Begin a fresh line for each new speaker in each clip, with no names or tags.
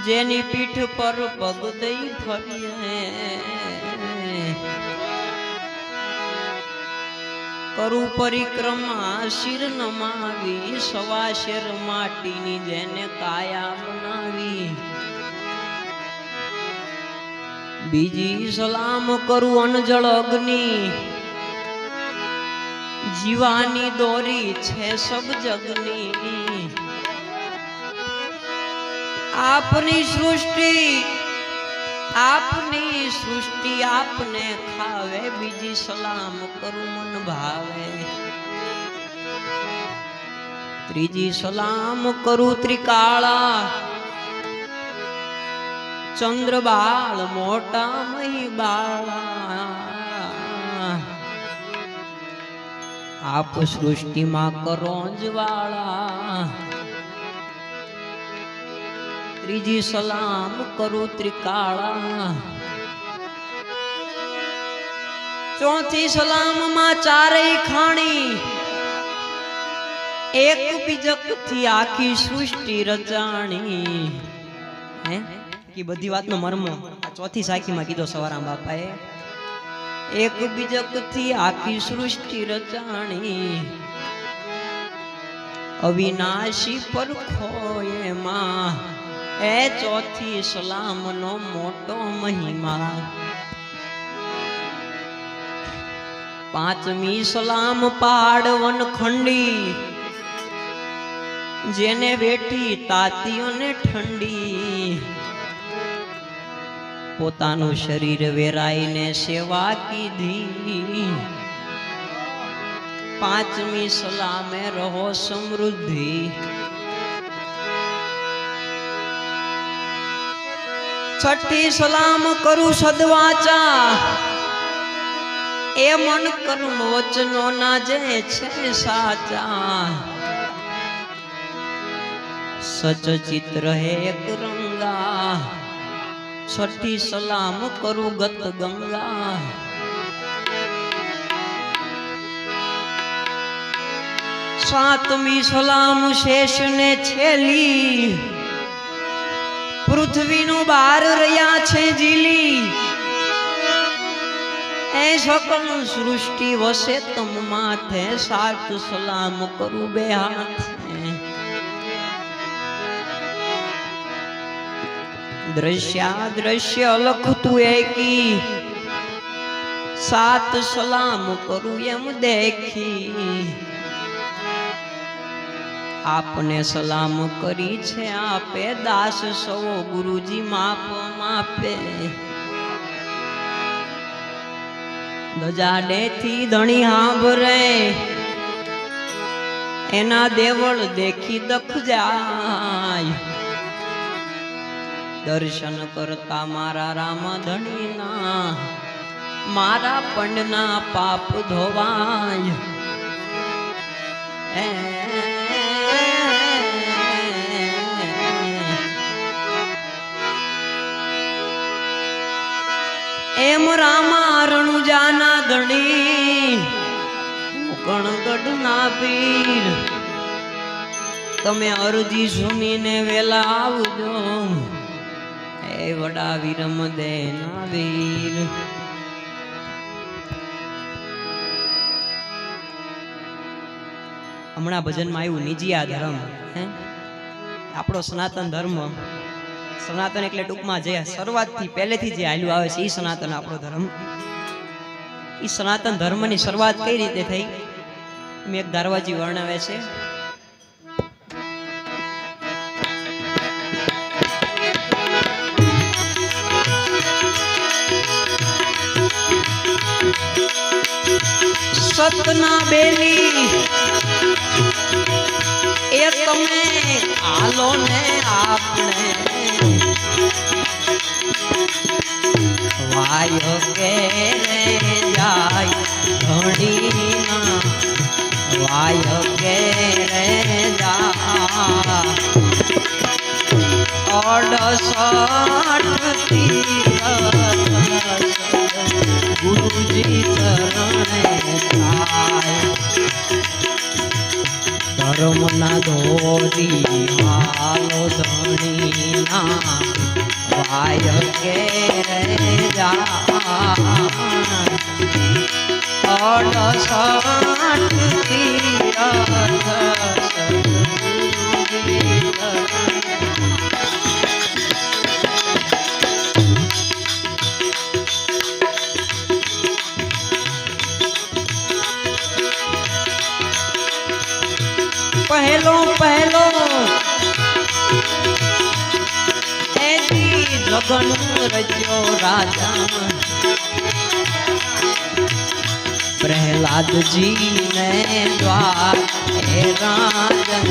જેની પીઠ પર પગ દઈ ફરીએ કરું પરિક્રમા શિર નમાવી સવા શેર માટીની જેને કાયા બનાવી બીજી સલામ કરું અનજળ અગ્નિ જીવાની દોરી છે સબ જગની આપની સૃષ્ટિ આપને ખાવે બીજી સલામ કરું મન ભાવે ત્રીજી સલામ કરું ત્રિકાળા ચંદ્ર બાળ મોટા મહી બાળા આપ સૃષ્ટિમાં કરો જ્વાળા ત્રીજી સલામ કરું ત્રિકાળા ચોથી સલામમાં ચારેય ખાણી એક બીજક થી આખી સૃષ્ટિ રચાણી હે કે બધી વાતનો મર્મ આ ચોથી સાખીમાં કીધો સવારામ બાપાએ એક બીજક થી આખી સૃષ્ટિ રચાણી અવિનાશી પરખો એમાં એ ચોથી સલામનો મોટો મહિમા પાંચમી સલામ પાડવન ખંડી જેને વેઠી તાતીઓને ઠંડી પોતાનું શરીર વેરાઈને સેવા કીધી પાંચમી સલામે રહો સમૃદ્ધિ છઠ્ઠી સલામ કરું સદવાચા એ મન કર્મ વચનો ના જે છે સાચા સચ ચિત્ર હે એક રંગા છઠ્ઠી સલામ કરું ગત ગંગા સાતમી સલામ શેષ ને છેલી પૃથ્વીનું બાર રહ્યા છે જીલી એ સકલ સૃષ્ટિ વસે તમ માથે સાત સલામ કરું બે હાથે દ્રશ્ય અલખ તું એકી સાત સલામ કરું એમ દેખી આપને સલામ કરી છે આપે દાસ સૌ ગુરુજી માપ માપે દજાડેથી ધણી હાંભરે એના દેવળ દેખી દખ જાય દર્શન કરતા મારા રામ ધણીના મારા પંડના પાપ ધોવાય એમ રામા રણુજાના ધણી કણગઢ ના પીર તમે અરજી સુમીને વેલા આવજો એ વડા વીરમ દેના વીર હમણાં ભજનમાં આવ્યું નિજીયા ધર્મ આપણો સનાતન ધર્મ સનાતન એટલે ટૂંકમાં જે શરૂઆતથી પહેલેથી જે હાલ્યું આવે છે એ સનાતન આપણો ધર્મ એ સનાતન ધર્મની શરૂઆત કઈ રીતે થઈ મેં એક ધારવાજી વર્ણવે છે સતના બેલી એ તમે આલો ને આપણે વાય કે જાય ઘણીના વાય કે જા 68 તીરથ ગુરુજી ચરણે થાય ધર્મના દોરી હાલો ધણીના વાય કે રે જા અડસઠ તીરથ પહેલો પહેલો એથી જગન રચ્યો રાજા પ્રહલાદજી ને દ્વાર હે રાજન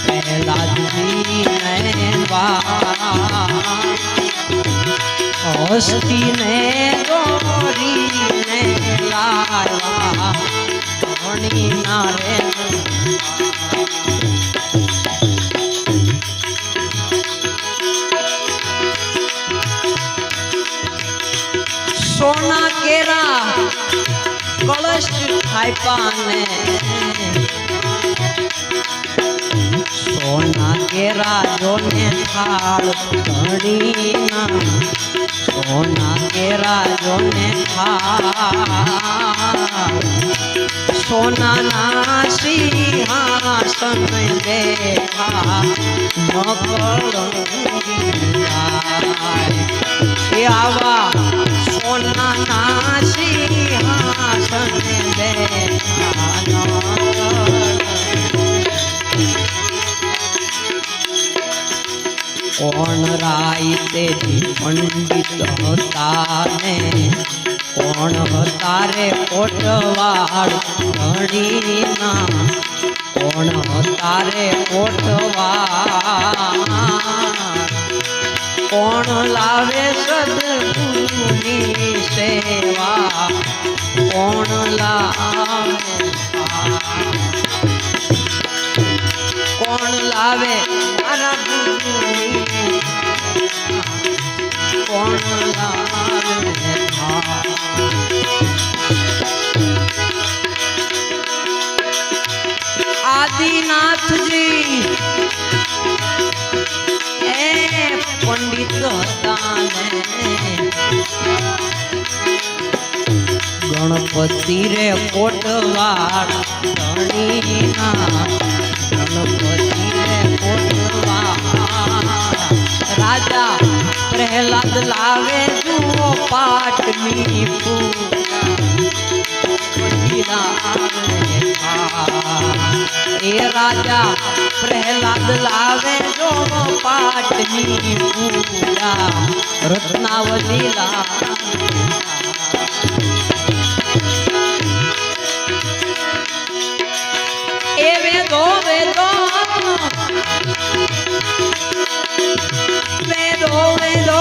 પ્રહલાદજી ને દ્વાર હસ્તી ને ગોરી ને લાયા ધણી નારે સોના કેરા કળશ થાયપાને સોના કેરા જોને થાળ ધણીના સોના કેરા જોને થાળ સોનાના સિંહાસન દેખા મકળંગી આવા સોનાના સિંહાસન દેખા કોણ રાય તેથી પંડિત હતા ને કોણ હતા રે કોટવાળ ધણીના કોણ હતા રે કોટવાળ કોણ લાવે સદગુરુની સેવા કોણ લાવે કોણ લાવે મારા ગુરુની કોણ લાવે આદિનાથજી એ પંડિત હતા ને ગણપતિ રે કોટવાળ ધણીના ગણપતિ રે કોટવાળ રાજા પ્રહલાદ લાવે જુઓ પાટની એ રાજા પ્રહલાદ લાવે જો પાટની પૂજા રત્નાવલી એ વેદો વેદો વેદો વેદો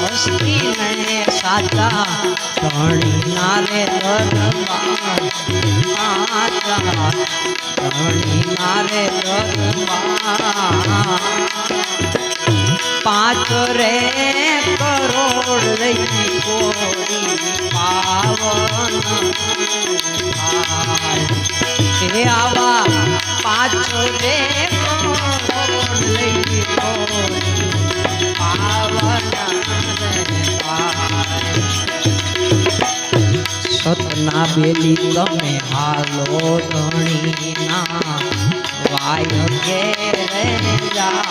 હસ્તી ને સાચા ધણી નારે દરબાર આચા ધણી નારે દરબાર 5 રે કરોડ રહી કોરી પાવન હે આવા 5 રે કરોડ રહી કોરી પાવન સતના બેલી તમે હાલો ધણીના વાય કે રે જા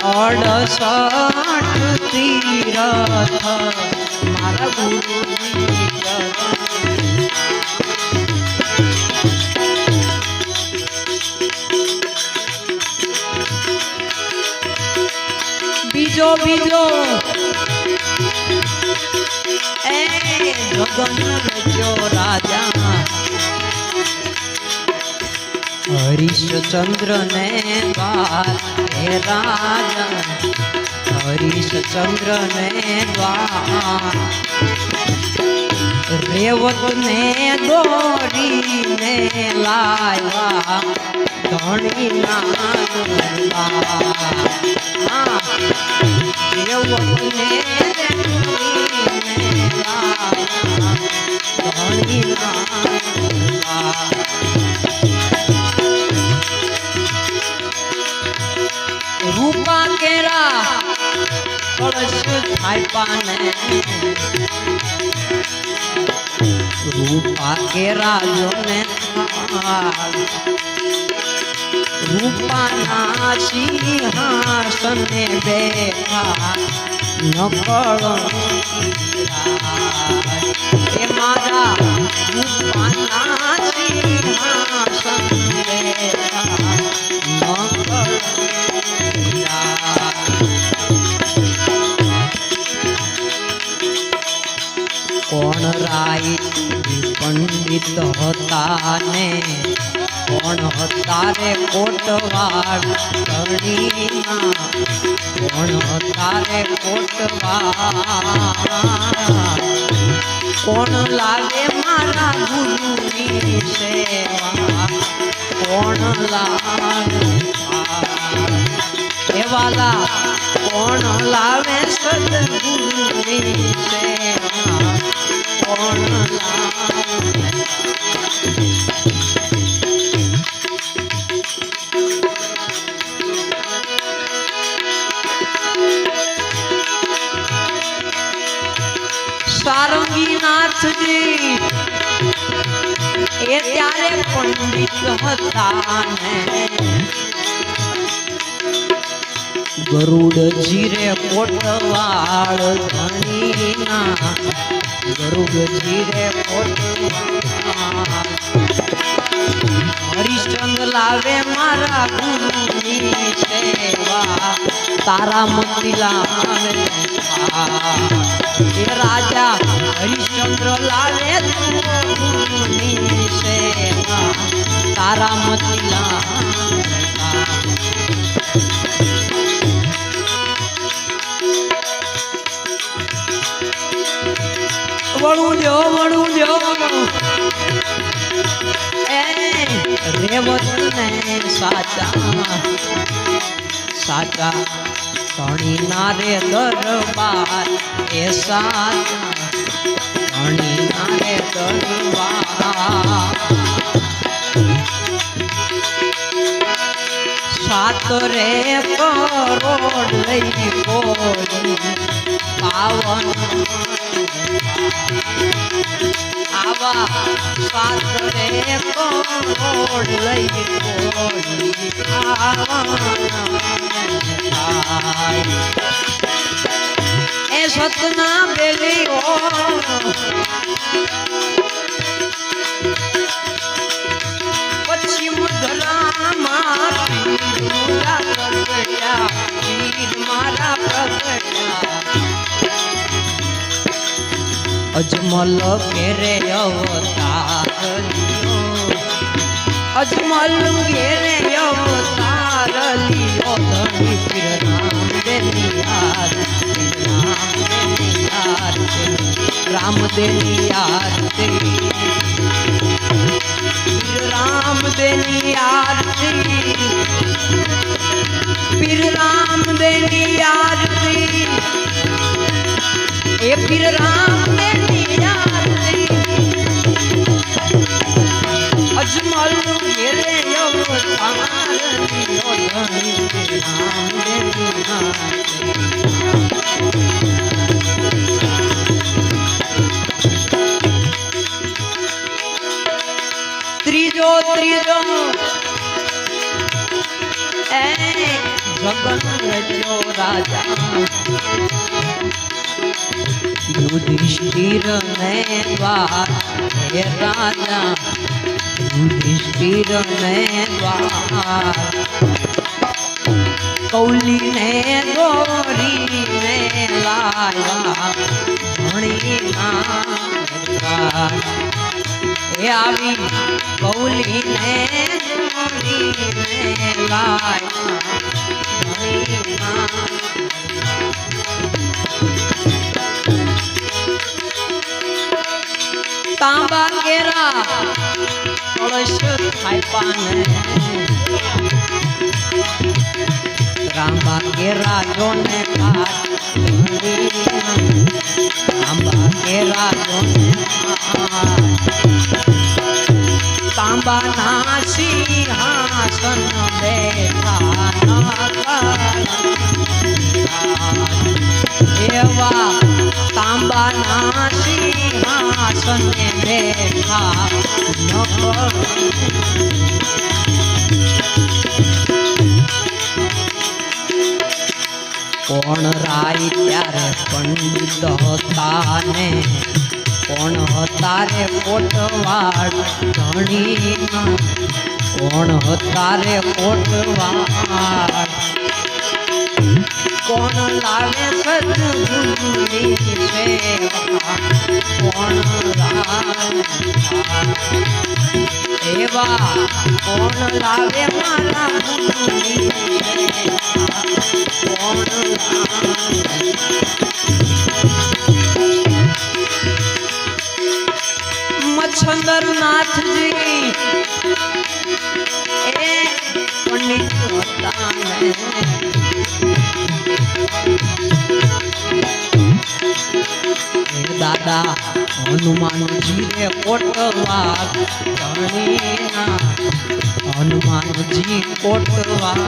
68 તીરથ મારા ગુરુજી બીજો બીજો એ ગગન રજો રાજા હરીશચંદ્ર ને દ્વાર હે રાજા હરીશચંદ્ર ને દ્વાર રેવત ને દોરી ને લાયા ધણી ના રેવત ને ધણી ના રૂપા કેરા કળશ થાય પાને રૂપા કેરા જોને રૂપાના સિંહાસને બેઠા નકળ એ મારા રૂપાના સિંહાસન બેઠા નકળ કોણ રાય પંડિત હતા ને કોણ તારે કોટવાડ ધણીના કોણ તારે કોટવાડ કોણ લાગે મારા ગુરુની સેવા કોણ લાગે એવાલા કોણ લાવે સદગુરુની સેવા કોણ લાવે સારંગીનાથજી એ ત્યારે પંડિત હતા ને ગરુડજી રે કોટવાળ ધણીના ગરુડજી રે કોટવાળ હરિશ્ચંદ્ર લાવે મારા ગુરુની સેવા તારા મતી લાવે એ રાજા હરિશ્ચંદ્ર લાવે ગુરુની સેવા તારા મતી લાવે વળું જો એ રેવત ને સાચા ધણી ના રે દરબાર એ સાચા ધણી ના રે દરબાર સાત રે કરોડ લઈ બોલી પાવન આવા સાત રે કરોડ લઈ બોલી એ સતના બેલીઓ પછી મુદ્રામાં પીર મારા પ્રગટ્યા અજમલ ઘેરે અવતાર અજમલ ઘેરે અવતાર લીલો ધણી પીર રામ દેની યાદ રામ દેની યાદ રામ દેની યાદ પીર રામ દેની યાદ એ પીર રામ દેની યાદ અજમલ ઘેરે અવતાર લીલો ધણી રામ દેની યાદ ત્રીજો એ જગન રજો રાજા યુધિષ્ઠિર ને દ્વાર હે રાજા યુધિષ્ઠિર ને દ્વાર કૌલી ને દોરી ને લાયા ધણી ના એ આવી કૌલી ને દોરી ને લાયા ધણી ના તાંબા કેરા કળશ થાય પાને રાંબા કેરા જોને રાંબા કેરા જોને તાંબાના સિંહાસન બેઠા એવા તાંબાના સિંહાસન બેઠા કોણ રાય ત્યારે પંડિત હતા ને કોણ હતા રે કોટવાડ ધણીમાં કોણ હતા રે કોટવાડ કોણ લાવે સદગુરુની સેવા કોણ એવા કોણ લાવે મારા ગુરુની સેવા કોણ મચ્છંદરનાથજી એ પંડિત હતા દાદા હનુમાનજી રે કોટવાડ ધણીના હનુમાનજી કોટવાડ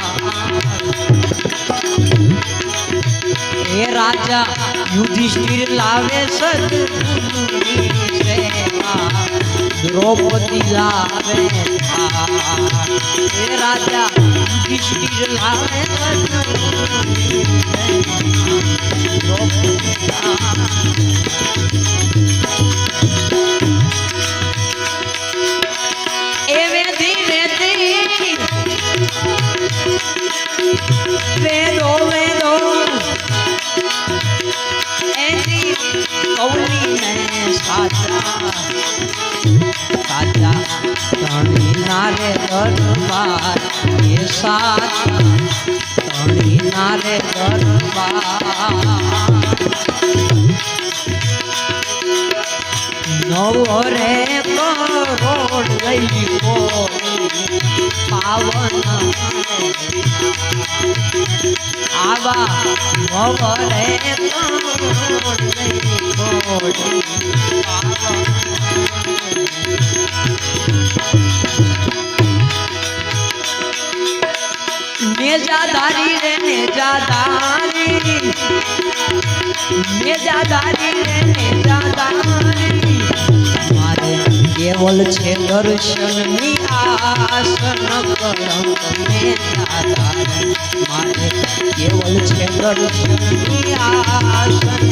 એ રાજા યુધિષ્ઠિર લાવે સદગુરુની સેવા દ્રૌપદી લાવે એ રાજા યુધિષ્ઠિર લાવે સદગુરુની સેવા દ્રૌપદી એવે ધીરે વેદો વેદો એની કૌલી ને સાચા સાચા ધણી નારે દરબાર એ સાચા ધણી નારે દરબાર નવો રે કરોડ લઈ પાવન આવા નવ રે કરોડ લઈ નેજાદારી રે નેજાદારી નેજાદારી રે નેજાદારી મારે કેવલ છે દર્શનની આસન કરમ નેજાદારી મારે કેવલ છે દર્શનની આસન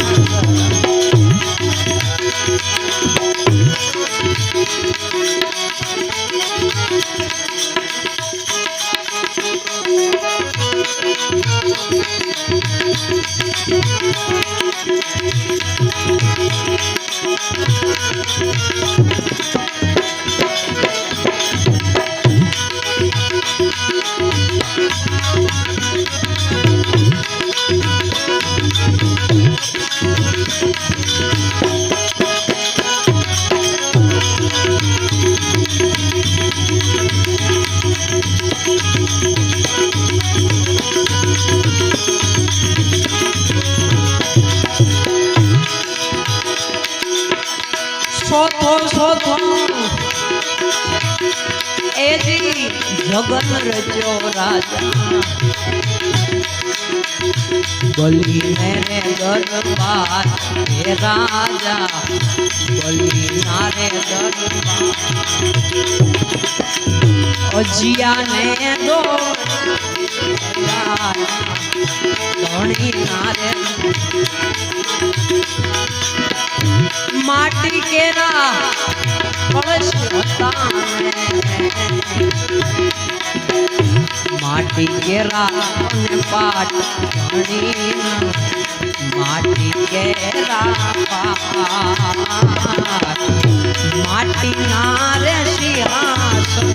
એજી જગન રચ્યો રાજા બલી ને દરબાર હે રાજા બલી નારે દરબાર અજિયા ને દો ધણી નારે માટી કેરા કળશ હતા માટી કેરા ને પાટ ધણી માટી કેરા પાટ માટી નારે સિંહાસન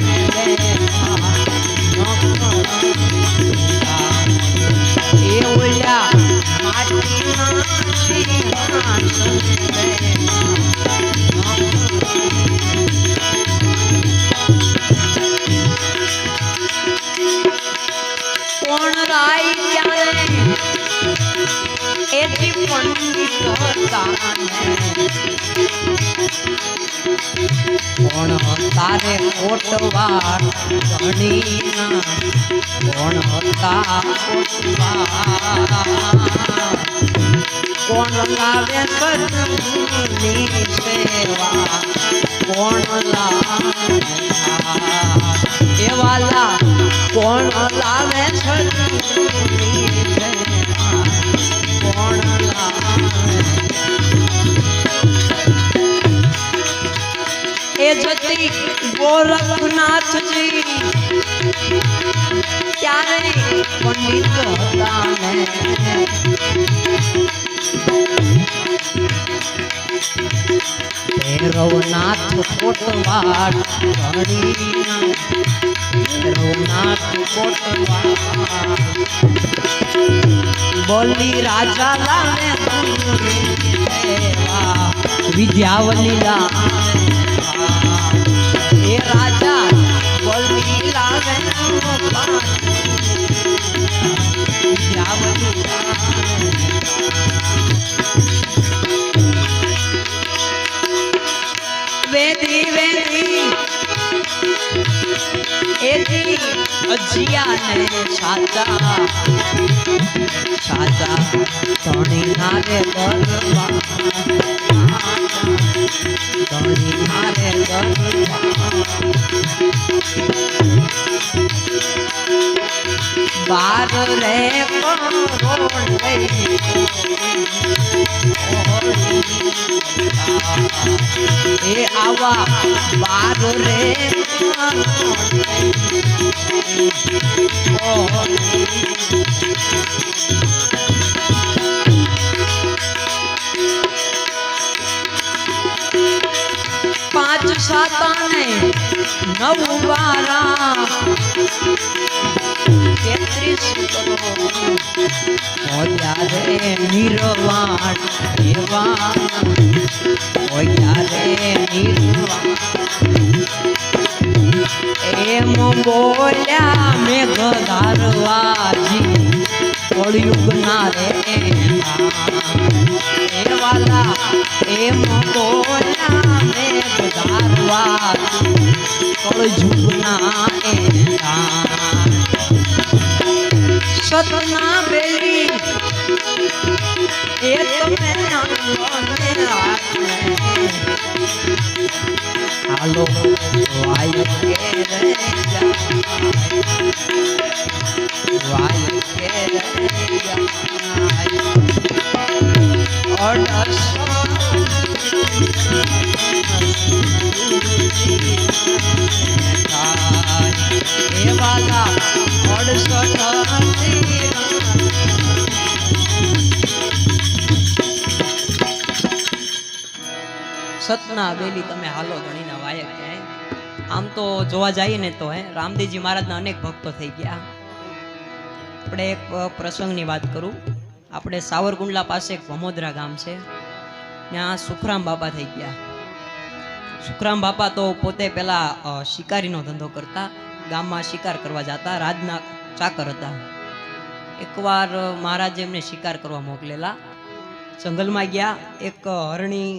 એ ઓલ્યા માટી ના સિંહાસન કોણ રાય ત્યારે એથી પંડિત હતા કોણ તારે કોટવાડ ધણીના કોણ હતા કોટવાડ કોણ લાવે સદગુરુની સેવા કોણ લાવે એવાલા કોણ લાવે સદગુરુની સેવા કોણ લાવે એ જતી ગોરખનાથજી ત્યારે પંડિત હતા ને ભૈરવનાથ કોટવાડ ધણીના ભૈરવનાથ કોટવાડ બોલી રાજા લાવે ગુરુની સેવા વિદ્યાવલી લાવે એ રાજા બોલી લાવે વિદ્યાવલી વેદી વેદી એથી અજિયાને સાચા સાચા ધણી નારે દરબાર ધણી નારે દરબાર બાર રે કરોડ એ આવા બાર રે પાંચ સાતાને નવ બારા 33 રે નિર્વાણ એવા રે નિર્વાણ એમ બોલ્યા મેઘધારવાજી કળયુગ ના રે એવાલા એમ બોલ્યા મેઘધારવાજી કળયુગ ના સતના બેલી એ તમે હાલો વાય કે રે વાય કે રે ઓર્ડર એ વાલા સતના બેલી તમે હાલો ધણીના વાયક ક્યાંય આમ તો જોવા જઈએ ને તો રામદેવજી મહારાજના અનેક ભક્તો થઈ ગયા. આપણે એક પ્રસંગની વાત કરું. આપણે સાવરકુંડલા પાસે એક ભમોદરા ગામ છે, ત્યાં સુખરામ બાપા થઈ ગયા. સુખરામ બાપા તો પોતે પેલા શિકારીનો ધંધો કરતા, ગામમાં શિકાર કરવા જતા, રાજના ચાકર હતા. એકવાર મહારાજે એમને શિકાર કરવા મોકલેલા. જંગલમાં ગયા, એક હરણી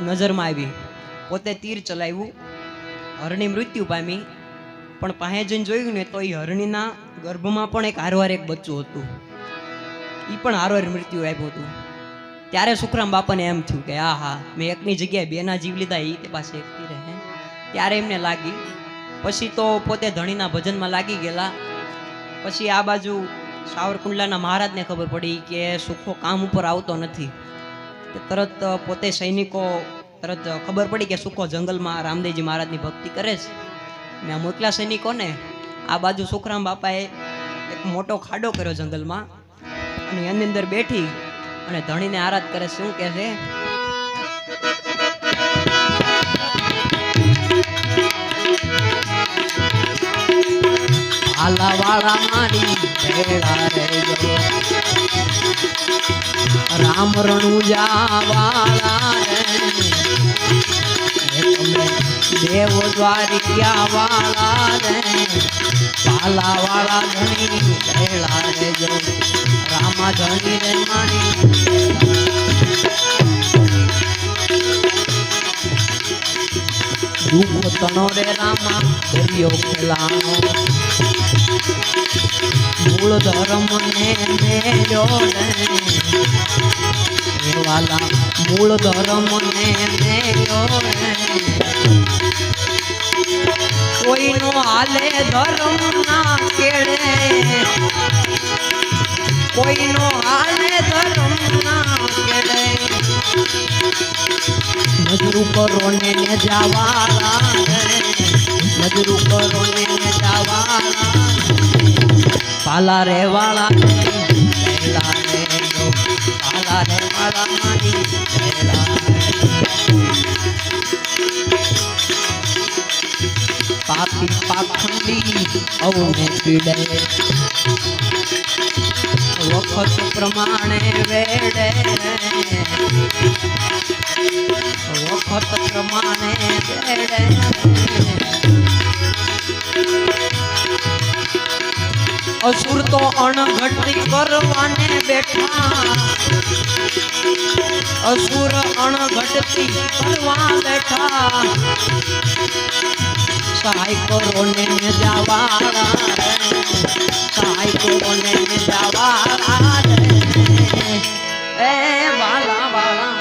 નજરમાં આવી, પોતે તીર ચલાવ્યું, હરણી મૃત્યુ પામી. પણ પાસે જઈને જોયું ને તો એ હરણીના ગર્ભમાં પણ એક હારવાર એક બચ્ચું હતું, એ પણ હારવાર મૃત્યુ આવ્યું હતું. ત્યારે સુખરામ બાપાને એમ થયું કે હા મેં એકની જગ્યાએ બેના જીવ લીધા, એ તે પાસે એકથી રહે. ત્યારે એમને લાગી. પછી તો પોતે ધણીના ભજનમાં લાગી ગયેલા. પછી આ બાજુ સાવરકુંડલાના મહારાજને ખબર પડી કે સુખો કામ ઉપર આવતો નથી. તરત પોતે સૈનિકો તરત ખબર પડી કે સુખો જંગલમાં રામદેવજી મહારાજની ભક્તિ કરે છે. ને આ મોકલા સૈનિકોને આ બાજુ સુખરામ બાપાએ એક મોટો ખાડો કર્યો જંગલમાં, અને એની અંદર બેઠી અને ધણીને આરાધ કરે. શું કહે છે? આલા વાળા મારી ભેળા રે જો રામ રણુજા વાળા રે તમે દેવ દ્વારિકા વાળા રે પાલા વાળા ધણી ભેળા રે જો રામા ધણી રે મારી દુઃખ તણો રે રામા દરિયો ખેલાણો મૂળ ધર્મ ને મેલ્યો ને વાલા મૂળ ધર્મ ને મેલ્યો કોઈનો હાલે ધર્મ ના કેળે કોઈનો હાલે ધર્મ ના કેળે મજરૂ કરો ને જાવાળા મજરૂ કરો ને જાવાળા પાલા રે વાળા પહેલા રે પાલા રે વાળા મારી પહેલા પાપી પાખંડી અવને પીડે વખત પ્રમાણે વેડે વખત પ્રમાણે વેડે અસુર તો અણઘટી કરવાને બેઠા અસુર અણઘટતી કરવા બેઠા સહાય કરો ને જાવાળા સહાય કરો ને જાવાળા એ વાલા વાલા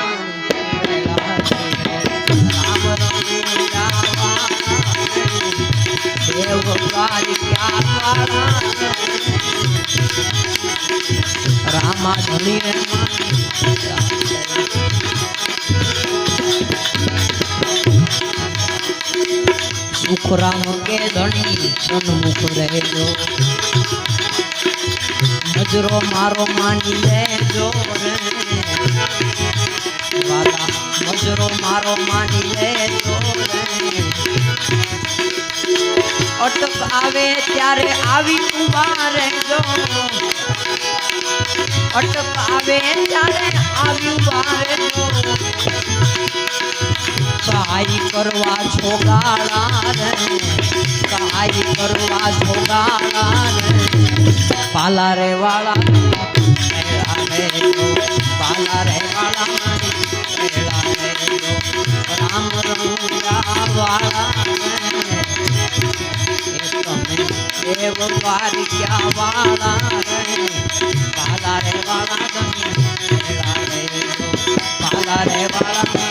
રામ રમ જાવાળા દેવ વાલિયા વાળા રામા ધણી સુખરામ કે ધણી સન્મુખ રહેજો નજરો મારો માની લેજો રે વાલા નજરો મારો માની લેજો રે અટક આવે ત્યારે આવી ઉભા રહેજો અટક આવે ત્યારે આવી ઉભા રહેજો સહાય કરવા છોગાળા રે સહાય કરવા છોગાળા રે પાલા રે વાળા પાલા રે વાળા રામ રંગા વાળા દેવ વારિયા વાળા રે પાલા રે વાળા પાલા રે વાળા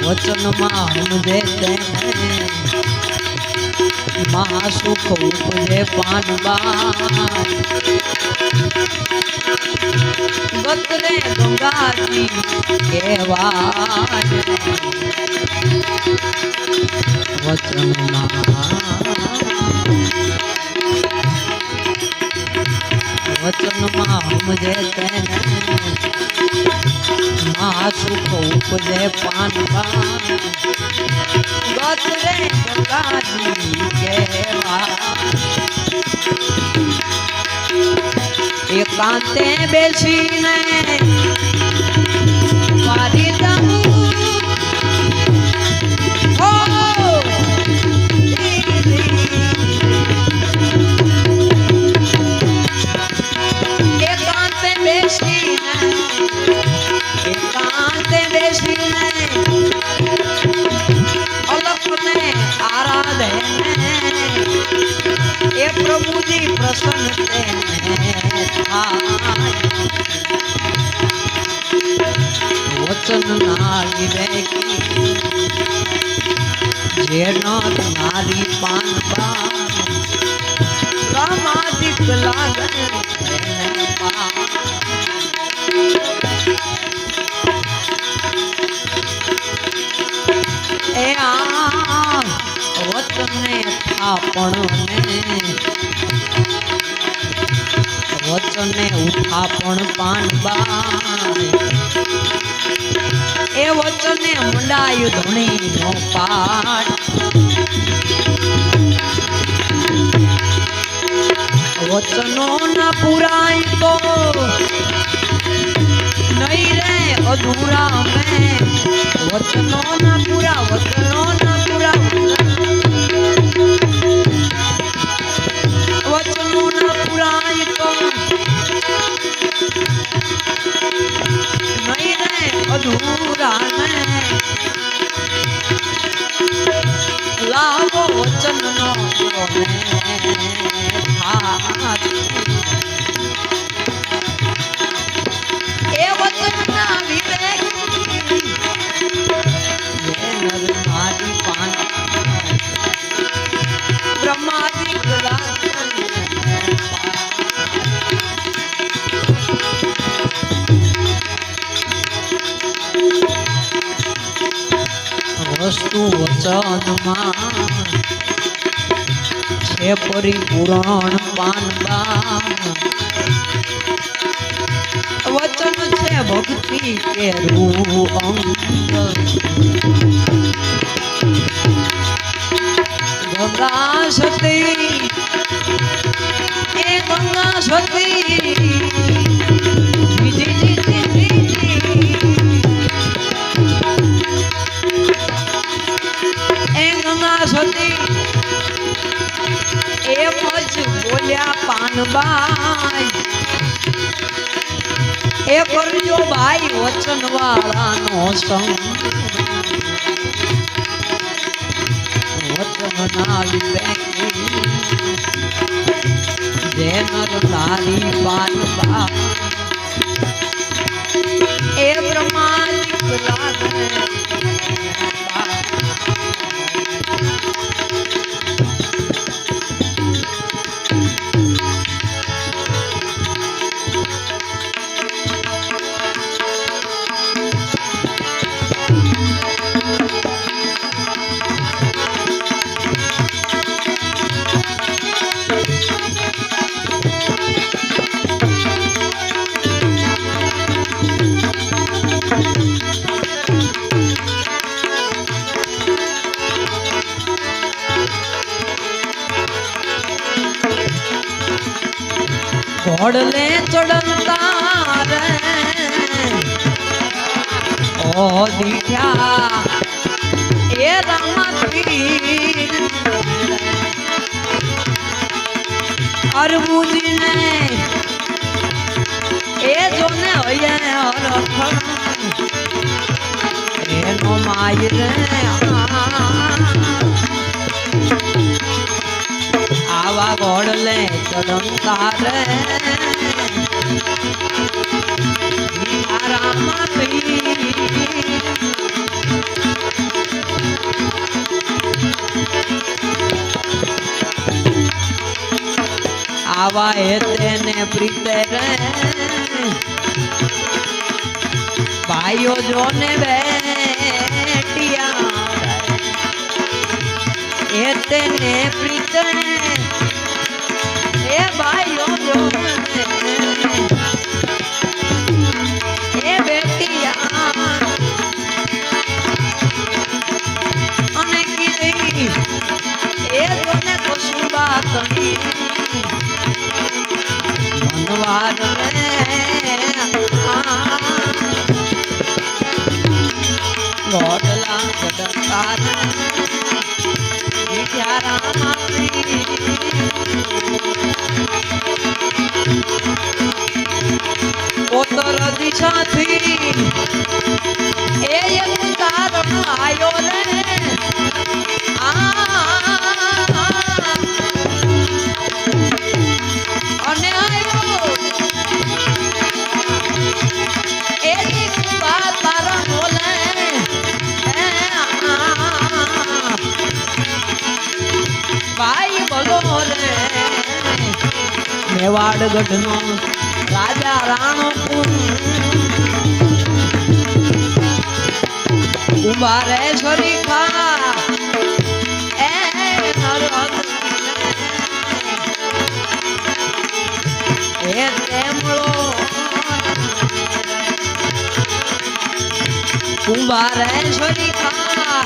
वचन हम देते हैं महासुख उपजे पानबा गतरे गंगा जी केवाय वचन हम देते हैं महासुख उपजे पानबा गतरे गंगा जी केवाय एकांते बेसीने वारी प्रभु जी प्रसन्न वचन नारी जे नारी पानबा रामादिक लागन ए वचने थापण वचने उठापण पानबा ए वचने मंडायु धणी नो पाठ વચનો ના પુરાય તો નહીં રે અધૂરા મેં વચનો ના પૂરા વચનો ના પૂરા વચનો ના પુરાય તો નહીં રે અધૂરા મેં લાવો વચનનો એ વચનના વિવેક નર મારી પાન બ્રહ્માદિ વસ્તુ વચનમાં છે પરિપૂરણ પાનબા વચન છે ભક્તિ કે રૂ અંગ ગંગા સતી એ ગંગા સતી સતી એમ જ બોલ્યા પાનબાઈ એ કરજો ભાઈ વચન વાળાનો સંગ વચન ના વિવેકી જે નર નારી પાનબા એ બ્રહ્માદિક લાગે ઘોડલે ચડતા રે ઓ દીઠ્યા એ રામથી અરબુજીને એ જોને હૈયે હરખણ એનો માય રે આવા ઘોડલે ચડતા રે આવા એ તેને પ્રીતે રે ભાઈઓ જોને બેટિયા એ તેને પ્રીતે એ ભાઈઓ જોને એ બેટિયા અને કીધી એ જોને કશુંબા કરી મનવાર રે ઘોડલા ચડતા ઉત્તર દિશાથી એ એક તારણ આયો રે અને આયો એ તારણ બોલે ભાઈ બોલો રે મેવાડગઢ નો રાજા રાણો ઉભા રે શરીફા એ નરદ એ તેમળો ઉભા રે શરીફા